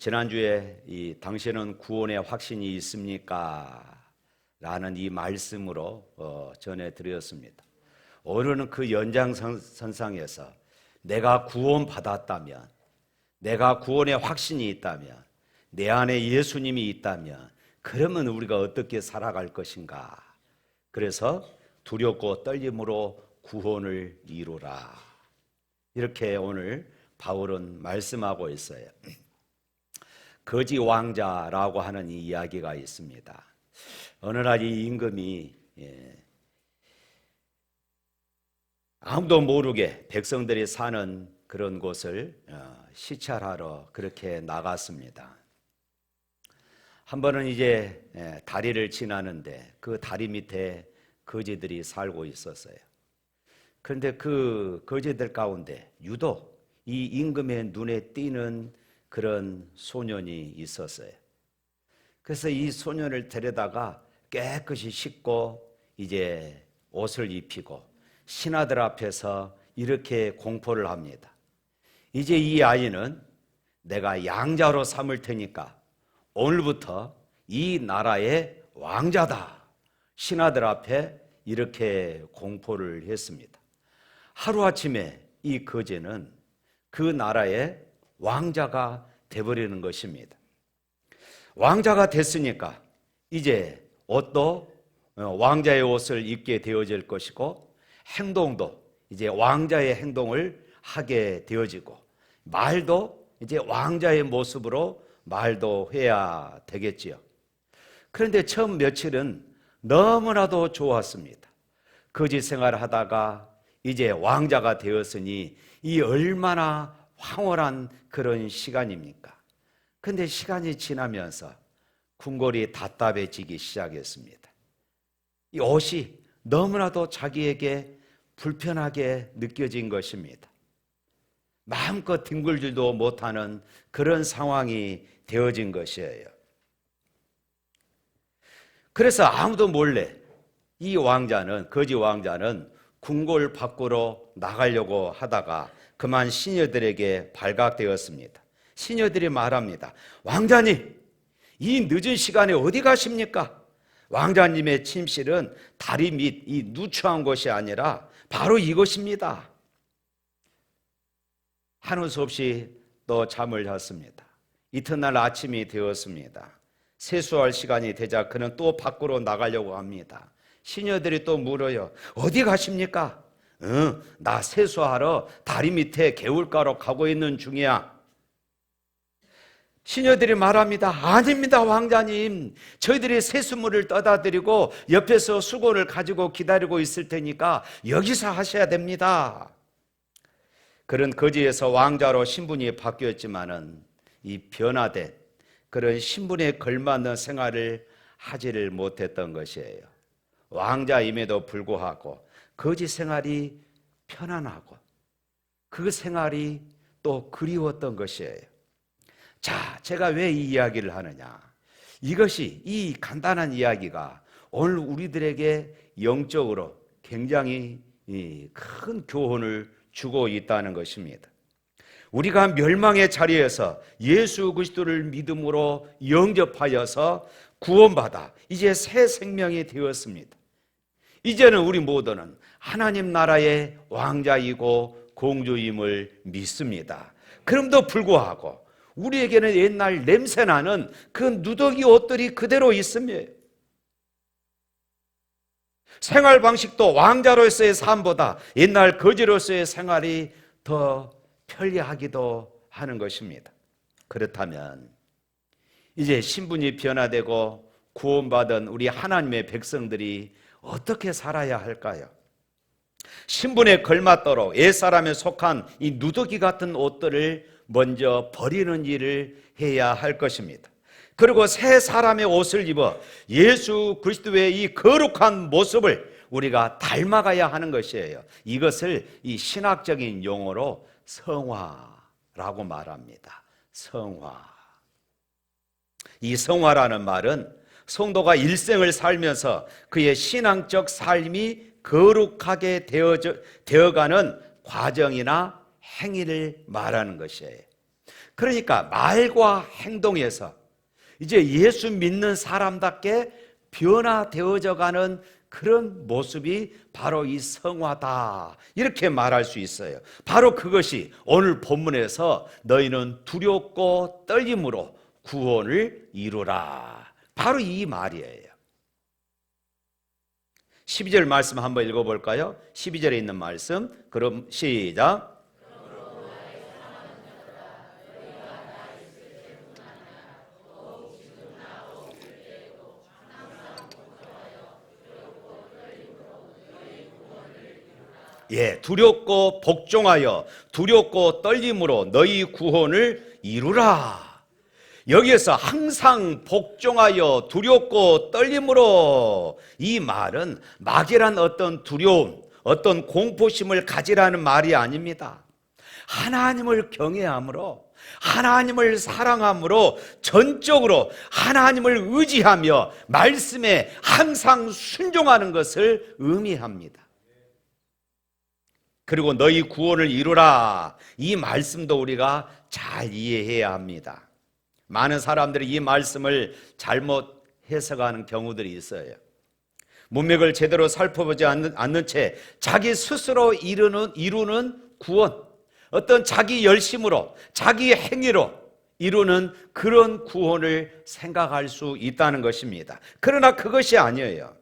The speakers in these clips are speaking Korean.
지난주에 당신은 구원의 확신이 있습니까? 라는 이 말씀으로 전해드렸습니다. 오늘은 그 연장선상에서 내가 구원받았다면, 내가 구원의 확신이 있다면, 내 안에 예수님이 있다면 그러면 우리가 어떻게 살아갈 것인가? 그래서 두렵고 떨림으로 구원을 이루라, 이렇게 오늘 바울은 말씀하고 있어요. 거지 왕자라고 하는 이 이야기가 있습니다. 어느 날 이 임금이 아무도 모르게 백성들이 사는 그런 곳을 시찰하러 그렇게 나갔습니다. 한 번은 이제 다리를 지나는데 그 다리 밑에 거지들이 살고 있었어요. 그런데 그 거지들 가운데 유독 이 임금의 눈에 띄는 그런 소년이 있었어요. 그래서 이 소년을 데려다가 깨끗이 씻고 이제 옷을 입히고 신하들 앞에서 이렇게 공포를 합니다. 이제 이 아이는 내가 양자로 삼을 테니까 오늘부터 이 나라의 왕자다. 신하들 앞에 이렇게 공포를 했습니다. 하루아침에 이 거지는 그 나라의 왕자가 되어버리는 것입니다. 왕자가 됐으니까 이제 옷도 왕자의 옷을 입게 되어질 것이고, 행동도 이제 왕자의 행동을 하게 되어지고, 말도 이제 왕자의 모습으로 말도 해야 되겠지요. 그런데 처음 며칠은 너무나도 좋았습니다. 거지 생활을 하다가 이제 왕자가 되었으니 이 얼마나 황홀한 그런 시간입니까? 그런데 시간이 지나면서 궁궐이 답답해지기 시작했습니다. 이 옷이 너무나도 자기에게 불편하게 느껴진 것입니다. 마음껏 뒹굴지도 못하는 그런 상황이 되어진 것이에요. 그래서 아무도 몰래 이 왕자는, 거지 왕자는 궁궐 밖으로 나가려고 하다가 그만 시녀들에게 발각되었습니다. 시녀들이 말합니다. 왕자님, 이 늦은 시간에 어디 가십니까? 왕자님의 침실은 다리 밑 이 누추한 곳이 아니라 바로 이곳입니다. 하는 수 없이 또 잠을 잤습니다. 이튿날 아침이 되었습니다. 세수할 시간이 되자 그는 또 밖으로 나가려고 합니다. 시녀들이 또 물어요. 어디 가십니까? 나 세수하러 다리 밑에 개울가로 가고 있는 중이야. 시녀들이 말합니다. 아닙니다, 왕자님. 저희들이 세수물을 떠다 드리고 옆에서 수건을 가지고 기다리고 있을 테니까 여기서 하셔야 됩니다. 그런 거지에서 왕자로 신분이 바뀌었지만은 이 변화된 그런 신분에 걸맞는 생활을 하지를 못했던 것이에요. 왕자임에도 불구하고 거지 생활이 편안하고 그 생활이 또 그리웠던 것이에요. 자, 제가 왜 이 이야기를 하느냐? 이것이, 이 간단한 이야기가 오늘 우리들에게 영적으로 굉장히 큰 교훈을 주고 있다는 것입니다. 우리가 멸망의 자리에서 예수 그리스도를 믿음으로 영접하여서 구원받아 이제 새 생명이 되었습니다. 이제는 우리 모두는 하나님 나라의 왕자이고 공주임을 믿습니다. 그럼에도 불구하고 우리에게는 옛날 냄새나는 그 누더기 옷들이 그대로 있습니다. 생활 방식도 왕자로서의 삶보다 옛날 거지로서의 생활이 더 편리하기도 하는 것입니다. 그렇다면 이제 신분이 변화되고 구원받은 우리 하나님의 백성들이 어떻게 살아야 할까요? 신분에 걸맞도록 옛사람에 속한 이 누더기 같은 옷들을 먼저 버리는 일을 해야 할 것입니다. 그리고 새 사람의 옷을 입어 예수 그리스도의 이 거룩한 모습을 우리가 닮아가야 하는 것이에요. 이것을 이 신학적인 용어로 성화라고 말합니다. 성화. 이 성화라는 말은 성도가 일생을 살면서 그의 신앙적 삶이 거룩하게 되어가는 과정이나 행위를 말하는 것이에요. 그러니까 말과 행동에서 이제 예수 믿는 사람답게 변화되어져 가는 그런 모습이 바로 이 성화다, 이렇게 말할 수 있어요. 바로 그것이 오늘 본문에서 너희는 두렵고 떨림으로 구원을 이루라, 바로 이 말이에요. 12절 말씀 한번 읽어볼까요? 12절에 있는 말씀, 그럼 시작. 예, 두렵고 복종하여 두렵고 떨림으로 너희 구원을 이루라. 여기에서 항상 복종하여 두렵고 떨림으로, 이 말은 막연한 어떤 두려움, 어떤 공포심을 가지라는 말이 아닙니다. 하나님을 경외함으로, 하나님을 사랑함으로 전적으로 하나님을 의지하며 말씀에 항상 순종하는 것을 의미합니다. 그리고 너희 구원을 이루라, 이 말씀도 우리가 잘 이해해야 합니다. 많은 사람들이 이 말씀을 잘못 해석하는 경우들이 있어요. 문맥을 제대로 살펴보지 않는 채 자기 스스로 이루는 구원, 어떤 자기 열심으로, 자기 행위로 이루는 그런 구원을 생각할 수 있다는 것입니다. 그러나 그것이 아니에요.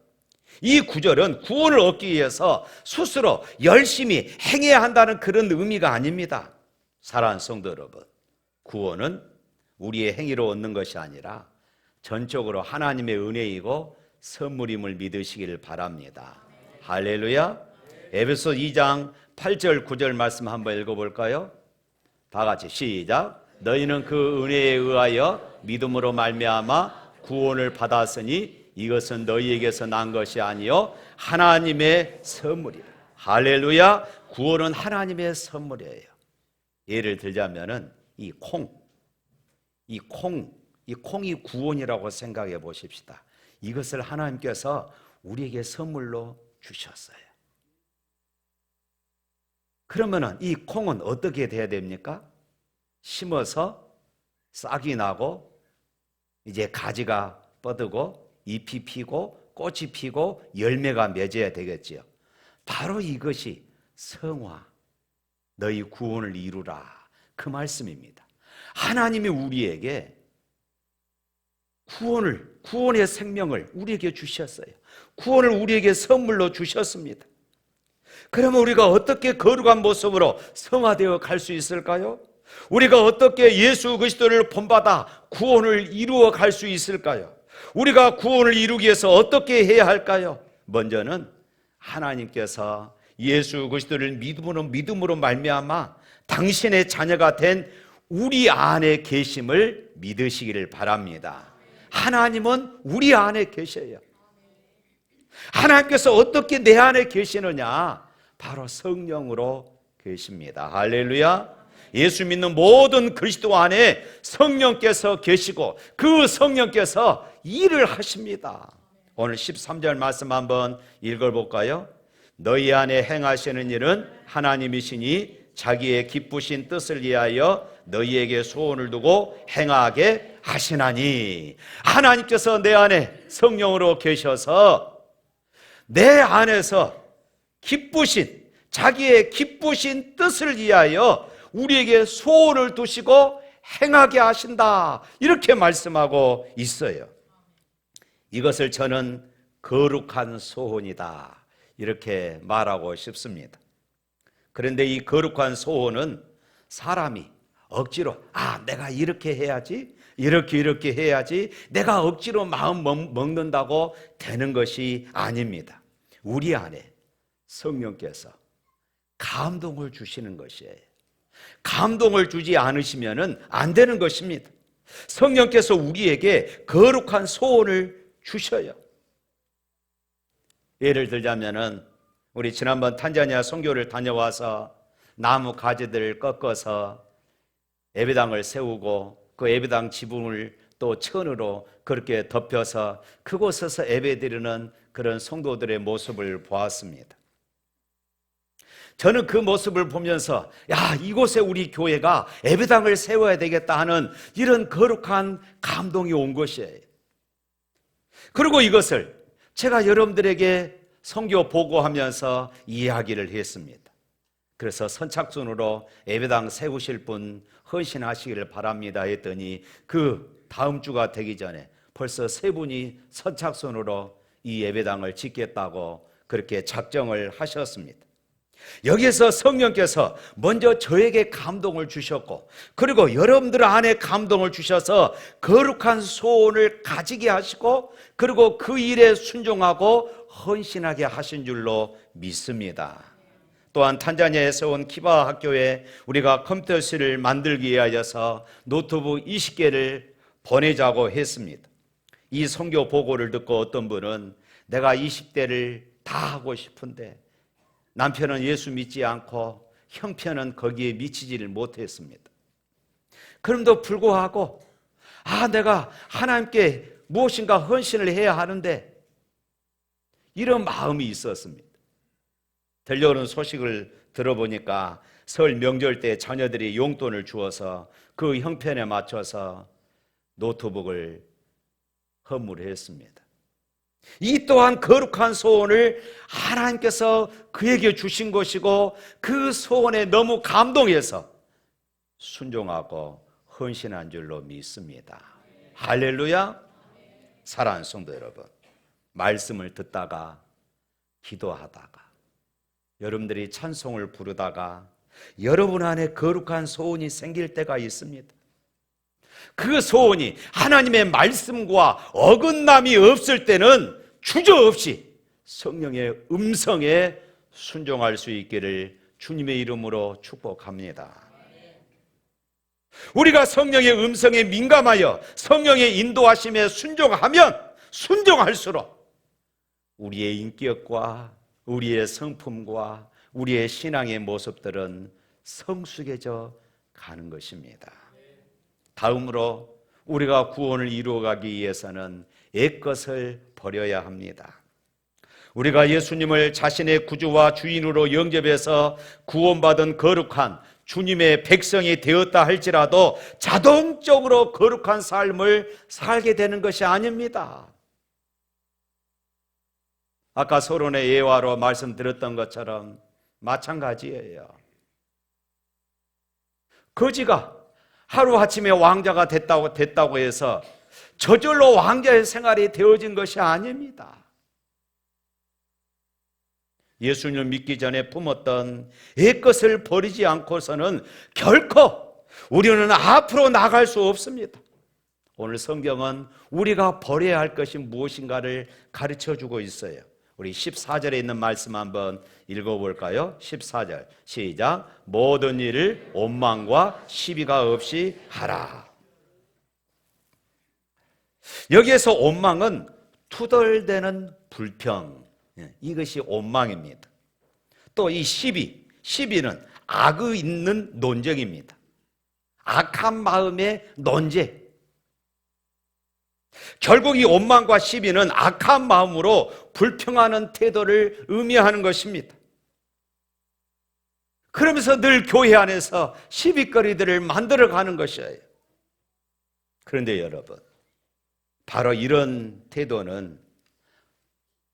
이 구절은 구원을 얻기 위해서 스스로 열심히 행해야 한다는 그런 의미가 아닙니다. 사랑하는 성도 여러분, 구원은 우리의 행위로 얻는 것이 아니라 전적으로 하나님의 은혜이고 선물임을 믿으시길 바랍니다. 할렐루야. 에베소 2장 8절 9절 말씀 한번 읽어볼까요? 다 같이 시작. 너희는 그 은혜에 의하여 믿음으로 말미암아 구원을 받았으니 이것은 너희에게서 난 것이 아니요 하나님의 선물이라. 할렐루야. 구원은 하나님의 선물이에요. 예를 들자면은 이 콩이 구원이라고 생각해 보십시다. 이것을 하나님께서 우리에게 선물로 주셨어요. 그러면은 이 콩은 어떻게 돼야 됩니까? 심어서 싹이 나고 이제 가지가 뻗고 잎이 피고 꽃이 피고 열매가 맺어야 되겠지요. 바로 이것이 성화, 너희 구원을 이루라, 그 말씀입니다. 하나님이 우리에게 구원의 생명을 우리에게 주셨어요. 구원을 우리에게 선물로 주셨습니다. 그러면 우리가 어떻게 거룩한 모습으로 성화되어 갈 수 있을까요? 우리가 어떻게 예수 그리스도를 본받아 구원을 이루어 갈 수 있을까요? 우리가 구원을 이루기 위해서 어떻게 해야 할까요? 먼저는 하나님께서 예수 그리스도를 믿음으로 말미암아 당신의 자녀가 된 우리 안에 계심을 믿으시기를 바랍니다. 하나님은 우리 안에 계셔요. 하나님께서 어떻게 내 안에 계시느냐? 바로 성령으로 계십니다. 할렐루야. 예수 믿는 모든 그리스도 안에 성령께서 계시고 그 성령께서 일을 하십니다. 오늘 13절 말씀 한번 읽어볼까요? 너희 안에 행하시는 일은 하나님이시니 자기의 기쁘신 뜻을 위하여 너희에게 소원을 두고 행하게 하시나니. 하나님께서 내 안에 성령으로 계셔서 내 안에서 자기의 기쁘신 뜻을 위하여 우리에게 소원을 두시고 행하게 하신다, 이렇게 말씀하고 있어요. 이것을 저는 거룩한 소원이다, 이렇게 말하고 싶습니다. 그런데 이 거룩한 소원은 사람이 억지로 내가 이렇게 해야지, 이렇게 해야지, 내가 억지로 마음 먹는다고 되는 것이 아닙니다. 우리 안에 성령께서 감동을 주시는 것이에요. 감동을 주지 않으시면 안 되는 것입니다. 성령께서 우리에게 거룩한 소원을 주셔요. 예를 들자면은 우리 지난번 탄자니아 선교를 다녀와서 나무 가지들을 꺾어서 예배당을 세우고 그 예배당 지붕을 또 천으로 그렇게 덮여서 그곳에서 예배드리는 그런 성도들의 모습을 보았습니다. 저는 그 모습을 보면서 야, 이곳에 우리 교회가 예배당을 세워야 되겠다 하는 이런 거룩한 감동이 온 것이에요. 그리고 이것을 제가 여러분들에게 선교 보고하면서 이야기를 했습니다. 그래서 선착순으로 예배당 세우실 분 헌신하시기를 바랍니다 했더니 그 다음 주가 되기 전에 벌써 3분이 선착순으로 이 예배당을 짓겠다고 그렇게 작정을 하셨습니다. 여기에서 성령께서 먼저 저에게 감동을 주셨고, 그리고 여러분들 안에 감동을 주셔서 거룩한 소원을 가지게 하시고, 그리고 그 일에 순종하고 헌신하게 하신 줄로 믿습니다. 또한 탄자니아에서 온 키바 학교에 우리가 컴퓨터실을 만들기 위하여서 노트북 20개를 보내자고 했습니다. 이 선교 보고를 듣고 어떤 분은 내가 20대를 다 하고 싶은데 남편은 예수 믿지 않고 형편은 거기에 미치지를 못했습니다. 그럼에도 불구하고 내가 하나님께 무엇인가 헌신을 해야 하는데 이런 마음이 있었습니다. 들려오는 소식을 들어보니까 설 명절 때 자녀들이 용돈을 주어서 그 형편에 맞춰서 노트북을 헌물했습니다. 이 또한 거룩한 소원을 하나님께서 그에게 주신 것이고 그 소원에 너무 감동해서 순종하고 헌신한 줄로 믿습니다. 할렐루야. 사랑하는 성도 여러분, 말씀을 듣다가 기도하다가 여러분들이 찬송을 부르다가 여러분 안에 거룩한 소원이 생길 때가 있습니다. 그 소원이 하나님의 말씀과 어긋남이 없을 때는 주저없이 성령의 음성에 순종할 수 있기를 주님의 이름으로 축복합니다. 우리가 성령의 음성에 민감하여 성령의 인도하심에 순종할수록 우리의 인격과 우리의 성품과 우리의 신앙의 모습들은 성숙해져 가는 것입니다. 다음으로 우리가 구원을 이루어가기 위해서는 옛것을 버려야 합니다. 우리가 예수님을 자신의 구주와 주인으로 영접해서 구원받은 거룩한 주님의 백성이 되었다 할지라도 자동적으로 거룩한 삶을 살게 되는 것이 아닙니다. 아까 서론의 예화로 말씀드렸던 것처럼 마찬가지예요. 거지가 하루아침에 왕자가 됐다고 해서 저절로 왕자의 생활이 되어진 것이 아닙니다. 예수님을 믿기 전에 품었던 옛것을 버리지 않고서는 결코 우리는 앞으로 나갈 수 없습니다. 오늘 성경은 우리가 버려야 할 것이 무엇인가를 가르쳐주고 있어요. 우리 14절에 있는 말씀 한번 읽어볼까요? 14절 시작. 모든 일을 원망과 시비가 없이 하라. 여기에서 원망은 투덜대는 불평, 이것이 원망입니다. 또 이 시비는 악의 있는 논쟁입니다. 악한 마음의 논쟁. 결국 이 원망과 시비는 악한 마음으로 불평하는 태도를 의미하는 것입니다. 그러면서 늘 교회 안에서 시비거리들을 만들어가는 것이에요. 그런데 여러분, 바로 이런 태도는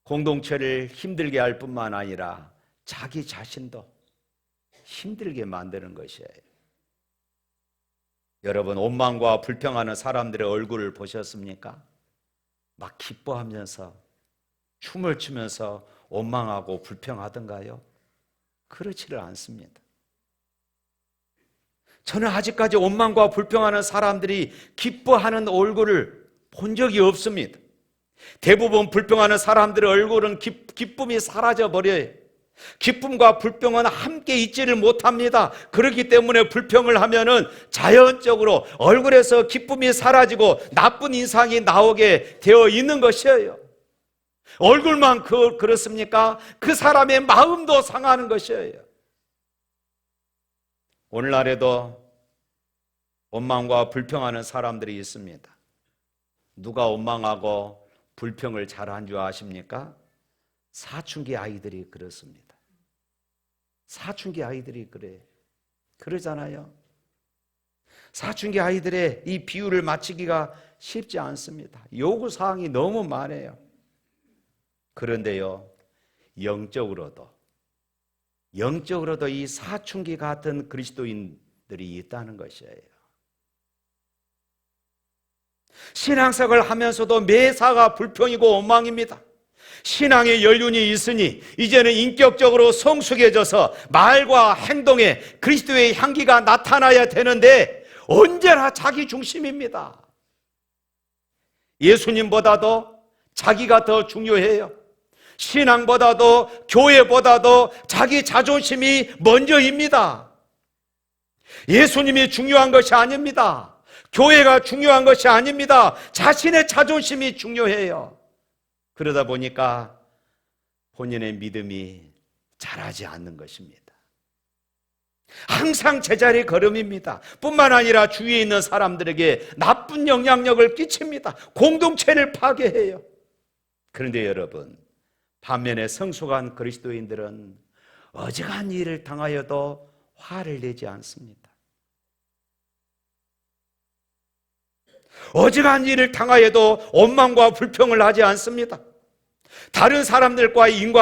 공동체를 힘들게 할 뿐만 아니라 자기 자신도 힘들게 만드는 것이에요. 여러분, 원망과 불평하는 사람들의 얼굴을 보셨습니까? 막 기뻐하면서 춤을 추면서 원망하고 불평하던가요? 그렇지를 않습니다. 저는 아직까지 원망과 불평하는 사람들이 기뻐하는 얼굴을 본 적이 없습니다. 대부분 불평하는 사람들의 얼굴은 기쁨이 사라져버려요. 기쁨과 불평은 함께 있지를 못합니다. 그렇기 때문에 불평을 하면은 자연적으로 얼굴에서 기쁨이 사라지고 나쁜 인상이 나오게 되어 있는 것이에요. 얼굴만 그렇습니까? 그 사람의 마음도 상하는 것이에요. 오늘날에도 원망과 불평하는 사람들이 있습니다. 누가 원망하고 불평을 잘한 줄 아십니까? 사춘기 아이들이 그렇습니다. 사춘기 아이들이 그러잖아요. 사춘기 아이들의 이 비유를 맞추기가 쉽지 않습니다. 요구사항이 너무 많아요. 그런데요, 영적으로도 이 사춘기 같은 그리스도인들이 있다는 것이에요. 신앙생활을 하면서도 매사가 불평이고 원망입니다. 신앙의 연륜이 있으니 이제는 인격적으로 성숙해져서 말과 행동에 그리스도의 향기가 나타나야 되는데 언제나 자기 중심입니다. 예수님보다도 자기가 더 중요해요. 신앙보다도 교회보다도 자기 자존심이 먼저입니다. 예수님이 중요한 것이 아닙니다. 교회가 중요한 것이 아닙니다. 자신의 자존심이 중요해요. 그러다 보니까 본인의 믿음이 자라지 않는 것입니다. 항상 제자리 걸음입니다. 뿐만 아니라 주위에 있는 사람들에게 나쁜 영향력을 끼칩니다. 공동체를 파괴해요. 그런데 여러분, 반면에 성숙한 그리스도인들은 어지간한 일을 당하여도 화를 내지 않습니다. 어지간한 일을 당하여도 원망과 불평을 하지 않습니다. 다른 사람들과의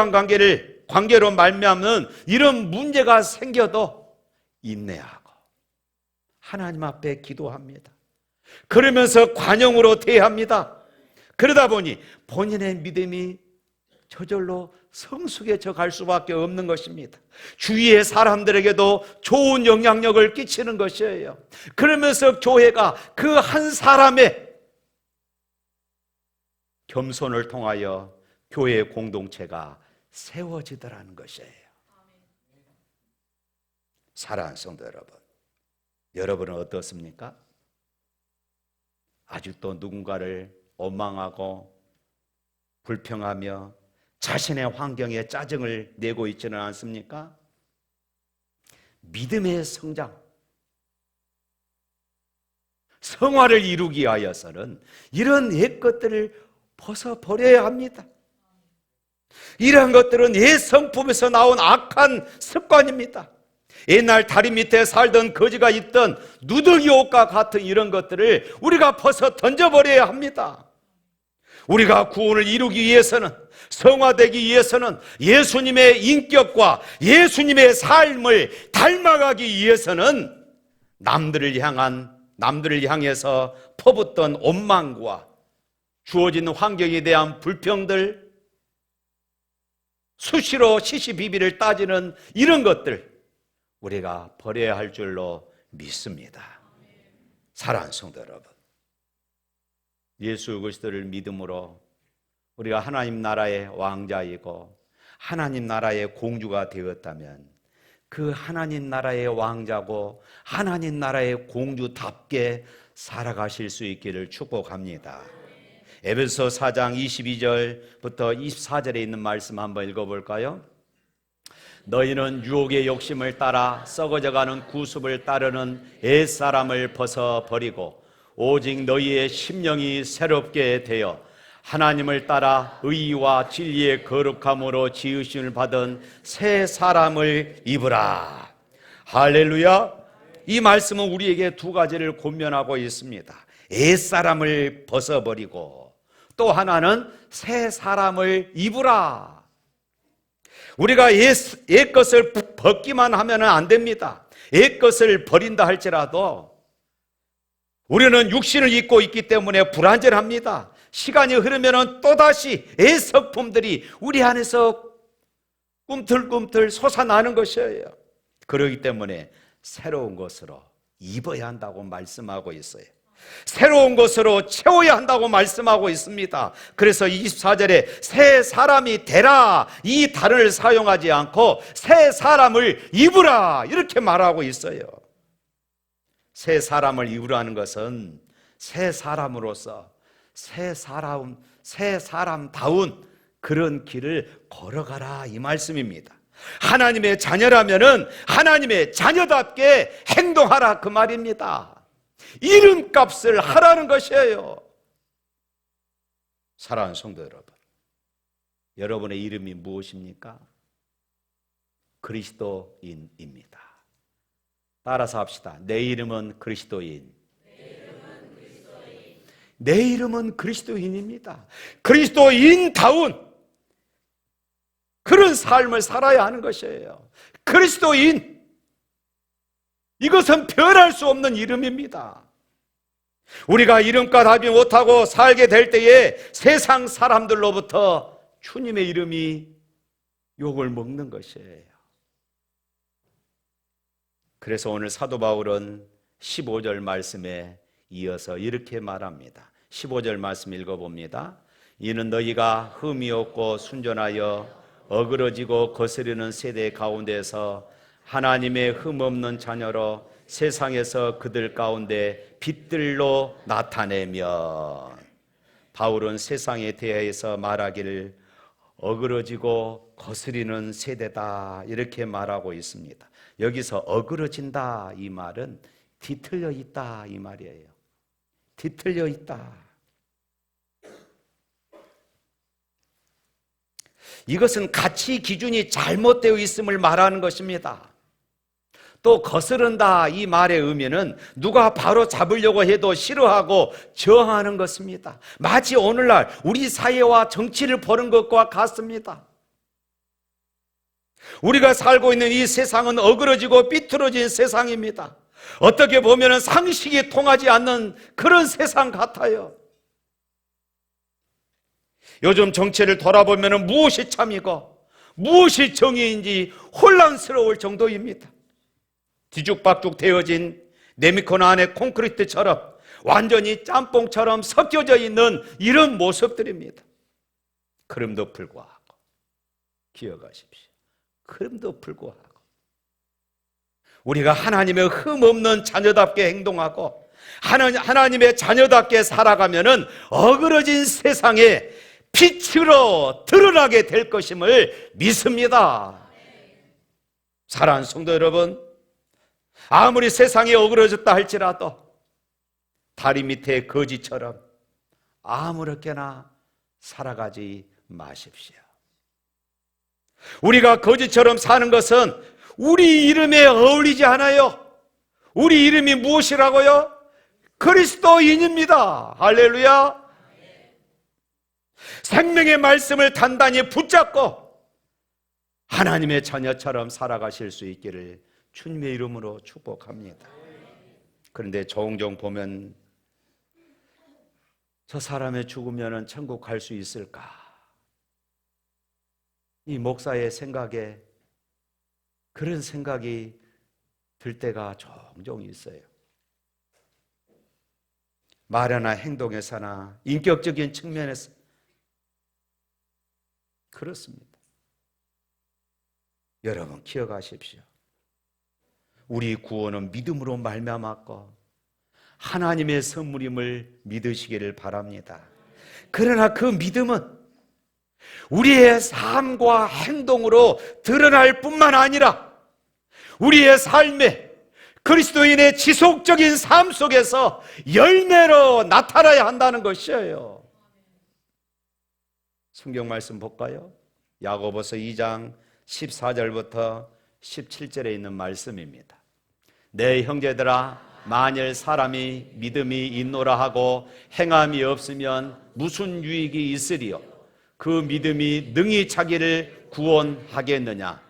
관계로 말미암는 이런 문제가 생겨도 인내하고 하나님 앞에 기도합니다. 그러면서 관용으로 대합니다. 그러다 보니 본인의 믿음이 저절로 성숙해져 갈 수밖에 없는 것입니다. 주위의 사람들에게도 좋은 영향력을 끼치는 것이에요. 그러면서 교회가 그 한 사람의 겸손을 통하여 교회 공동체가 세워지더라는 것이에요. 사랑하는 성도 여러분, 여러분은 어떻습니까? 아직도 누군가를 원망하고 불평하며 자신의 환경에 짜증을 내고 있지는 않습니까? 믿음의 성장, 성화를 이루기 위하여서는 이런 옛 것들을 벗어버려야 합니다. 이러한 것들은 옛 성품에서 나온 악한 습관입니다. 옛날 다리 밑에 살던 거지가 있던 누더기 옷과 같은 이런 것들을 우리가 벗어 던져버려야 합니다. 우리가 구원을 이루기 위해서는, 성화되기 위해서는, 예수님의 인격과 예수님의 삶을 닮아가기 위해서는 남들을 향해서 퍼붓던 원망과 주어진 환경에 대한 불평들, 수시로 시시비비를 따지는 이런 것들 우리가 버려야 할 줄로 믿습니다. 사랑하는 성도 여러분, 예수 그리스도를 믿음으로 우리가 하나님 나라의 왕자이고 하나님 나라의 공주가 되었다면 그 하나님 나라의 왕자고 하나님 나라의 공주답게 살아가실 수 있기를 축복합니다. 에베소 4장 22절부터 24절에 있는 말씀 한번 읽어볼까요? 너희는 유혹의 욕심을 따라 썩어져가는 구습을 따르는 옛사람을 벗어버리고 오직 너희의 심령이 새롭게 되어 하나님을 따라 의와 진리의 거룩함으로 지으심을 받은 새 사람을 입으라. 할렐루야. 이 말씀은 우리에게 두 가지를 권면하고 있습니다. 옛사람을 벗어버리고 또 하나는 새 사람을 입으라. 우리가 옛 것을 벗기만 하면 안 됩니다. 옛 것을 버린다 할지라도 우리는 육신을 입고 있기 때문에 불완전합니다. 시간이 흐르면 또다시 옛 성품들이 우리 안에서 꿈틀꿈틀 솟아나는 것이에요. 그렇기 때문에 새로운 것으로 입어야 한다고 말씀하고 있어요. 새로운 것으로 채워야 한다고 말씀하고 있습니다. 그래서 24절에 새 사람이 되라 이 단어를 사용하지 않고 새 사람을 입으라 이렇게 말하고 있어요. 새 사람을 입으라는 것은 새 사람으로서 새 사람다운 그런 길을 걸어가라 이 말씀입니다. 하나님의 자녀라면은 하나님의 자녀답게 행동하라 그 말입니다. 이름값을 하라는 것이에요. 사랑하는 성도 여러분, 여러분의 이름이 무엇입니까? 그리스도인입니다. 따라서 합시다. 내 이름은 그리스도인. 내 이름은 그리스도인입니다. 그리스도인다운 그런 삶을 살아야 하는 것이에요. 그리스도인, 이것은 변할 수 없는 이름입니다. 우리가 이름과 답이 못하고 살게 될 때에 세상 사람들로부터 주님의 이름이 욕을 먹는 것이에요. 그래서 오늘 사도 바울은 15절 말씀에 이어서 이렇게 말합니다. 15절 말씀 읽어봅니다. 이는 너희가 흠이 없고 순전하여 어그러지고 거스르는 세대 가운데서 하나님의 흠없는 자녀로 세상에서 그들 가운데 빛들로 나타내면, 바울은 세상에 대해서 말하기를 어그러지고 거스리는 세대다 이렇게 말하고 있습니다. 여기서 어그러진다 이 말은 뒤틀려 있다 이 말이에요. 뒤틀려 있다. 이것은 가치 기준이 잘못되어 있음을 말하는 것입니다. 또 거스른다 이 말의 의미는 누가 바로 잡으려고 해도 싫어하고 저항하는 것입니다. 마치 오늘날 우리 사회와 정치를 보는 것과 같습니다. 우리가 살고 있는 이 세상은 어그러지고 삐뚤어진 세상입니다. 어떻게 보면 상식이 통하지 않는 그런 세상 같아요. 요즘 정치를 돌아보면 무엇이 참이고 무엇이 정의인지 혼란스러울 정도입니다. 뒤죽박죽 되어진 네미콘 안에 콘크리트처럼 완전히 짬뽕처럼 섞여져 있는 이런 모습들입니다. 그럼도 불구하고 기억하십시오. 그럼도 불구하고 우리가 하나님의 흠없는 자녀답게 행동하고 하나님의 자녀답게 살아가면은 어그러진 세상에 빛으로 드러나게 될 것임을 믿습니다. 사랑하는 성도 여러분, 아무리 세상이 어그러졌다 할지라도 다리 밑에 거지처럼 아무렇게나 살아가지 마십시오. 우리가 거지처럼 사는 것은 우리 이름에 어울리지 않아요. 우리 이름이 무엇이라고요? 그리스도인입니다. 할렐루야. 생명의 말씀을 단단히 붙잡고 하나님의 자녀처럼 살아가실 수 있기를 주님의 이름으로 축복합니다. 그런데 종종 보면 저 사람의 죽으면 천국 갈 수 있을까? 이 목사의 생각에 그런 생각이 들 때가 종종 있어요. 말이나 행동에서나 인격적인 측면에서 그렇습니다. 여러분 기억하십시오. 우리 구원은 믿음으로 말미암았고 하나님의 선물임을 믿으시기를 바랍니다. 그러나 그 믿음은 우리의 삶과 행동으로 드러날 뿐만 아니라 우리의 삶에 그리스도인의 지속적인 삶 속에서 열매로 나타나야 한다는 것이에요. 성경 말씀 볼까요? 야고보서 2장 14절부터 17절에 있는 말씀입니다. 내 형제들아, 만일 사람이 믿음이 있노라 하고 행함이 없으면 무슨 유익이 있으리요? 그 믿음이 능히 자기를 구원하겠느냐?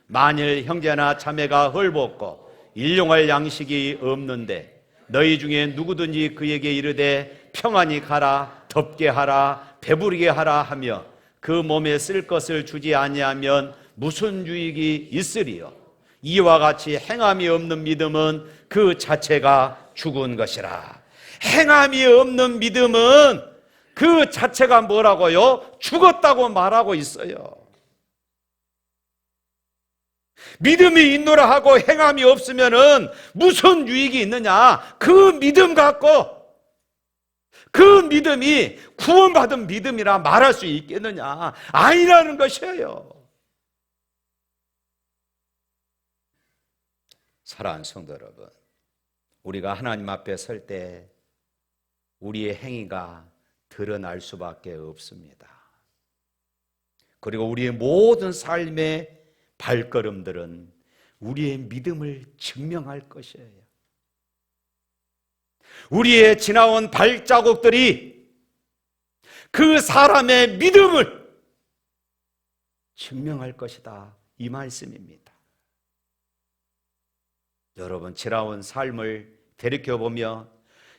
만일 형제나 자매가 헐벗고 일용할 양식이 없는데 너희 중에 누구든지 그에게 이르되 평안히 가라, 덥게 하라, 배부르게 하라 하며 그 몸에 쓸 것을 주지 아니하면 무슨 유익이 있으리요? 이와 같이 행함이 없는 믿음은 그 자체가 죽은 것이라. 행함이 없는 믿음은 그 자체가 뭐라고요? 죽었다고 말하고 있어요. 믿음이 있노라 하고 행함이 없으면은 무슨 유익이 있느냐? 그 믿음 갖고 그 믿음이 구원받은 믿음이라 말할 수 있겠느냐? 아니라는 것이에요. 사랑하는 성도 여러분, 우리가 하나님 앞에 설 때 우리의 행위가 드러날 수밖에 없습니다. 그리고 우리의 모든 삶의 발걸음들은 우리의 믿음을 증명할 것이에요. 우리의 지나온 발자국들이 그 사람의 믿음을 증명할 것이다, 이 말씀입니다. 여러분, 지나온 삶을 되돌아보며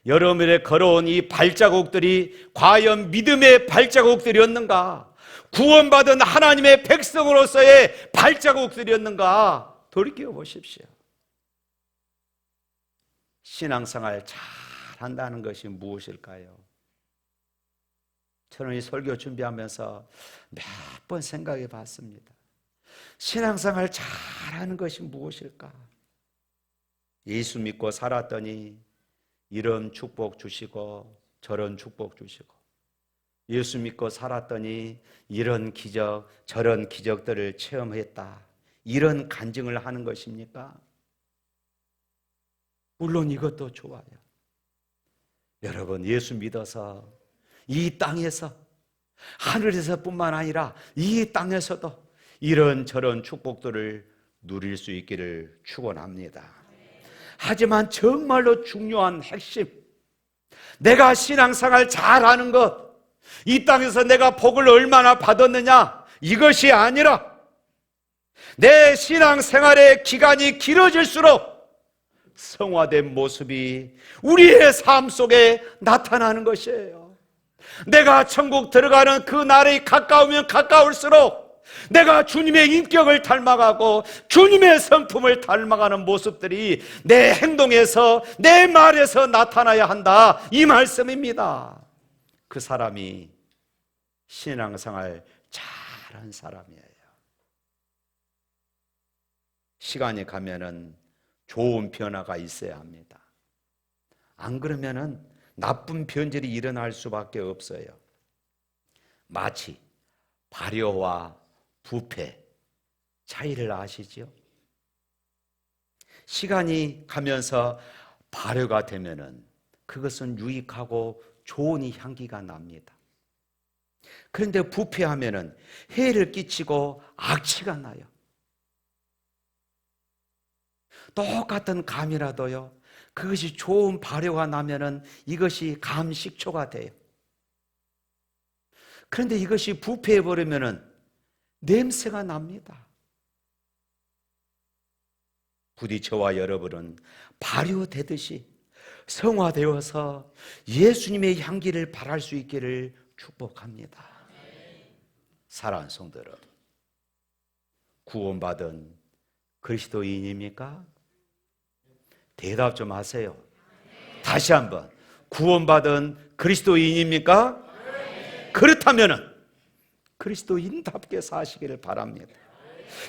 여러분의 걸어온 이 발자국들이 과연 믿음의 발자국들이었는가? 구원받은 하나님의 백성으로서의 발자국들이었는가? 돌이켜 보십시오. 신앙생활 잘한다는 것이 무엇일까요? 저는 이 설교 준비하면서 몇 번 생각해 봤습니다. 신앙생활 잘하는 것이 무엇일까? 예수 믿고 살았더니 이런 축복 주시고 저런 축복 주시고, 예수 믿고 살았더니 이런 기적 저런 기적들을 체험했다, 이런 간증을 하는 것입니까? 물론 이것도 좋아요. 여러분, 예수 믿어서 이 땅에서, 하늘에서뿐만 아니라 이 땅에서도 이런저런 축복들을 누릴 수 있기를 축원합니다. 하지만 정말로 중요한 핵심, 내가 신앙생활 잘하는 것, 이 땅에서 내가 복을 얼마나 받았느냐, 이것이 아니라 내 신앙생활의 기간이 길어질수록 성화된 모습이 우리의 삶 속에 나타나는 것이에요. 내가 천국 들어가는 그 날이 가까우면 가까울수록 내가 주님의 인격을 닮아가고 주님의 성품을 닮아가는 모습들이 내 행동에서, 내 말에서 나타나야 한다, 이 말씀입니다. 그 사람이 신앙생활 잘한 사람이에요. 시간이 가면은 좋은 변화가 있어야 합니다. 안 그러면은 나쁜 변질이 일어날 수밖에 없어요. 마치 발효와 부패 차이를 아시죠? 시간이 가면서 발효가 되면은 그것은 유익하고 좋은 향기가 납니다. 그런데 부패하면은 해를 끼치고 악취가 나요. 똑같은 감이라도요, 그것이 좋은 발효가 나면은 이것이 감식초가 돼요. 그런데 이것이 부패해버리면은 냄새가 납니다. 부디 저와 여러분은 발효되듯이 성화되어서 예수님의 향기를 발할 수 있기를 축복합니다. 사랑하는 성도 여러분, 구원받은 그리스도인입니까? 대답 좀 하세요. 다시 한번, 구원받은 그리스도인입니까? 그렇다면은 그리스도인답게 사시기를 바랍니다.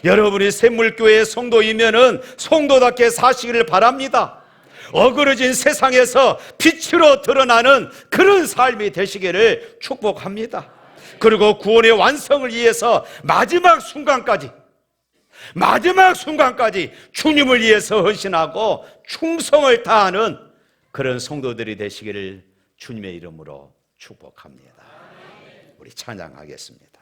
여러분이 샘물교회 성도이면은 성도답게 사시기를 바랍니다. 어그러진 세상에서 빛으로 드러나는 그런 삶이 되시기를 축복합니다. 그리고 구원의 완성을 위해서 마지막 순간까지 주님을 위해서 헌신하고 충성을 다하는 그런 성도들이 되시기를 주님의 이름으로 축복합니다. 우리 찬양하겠습니다.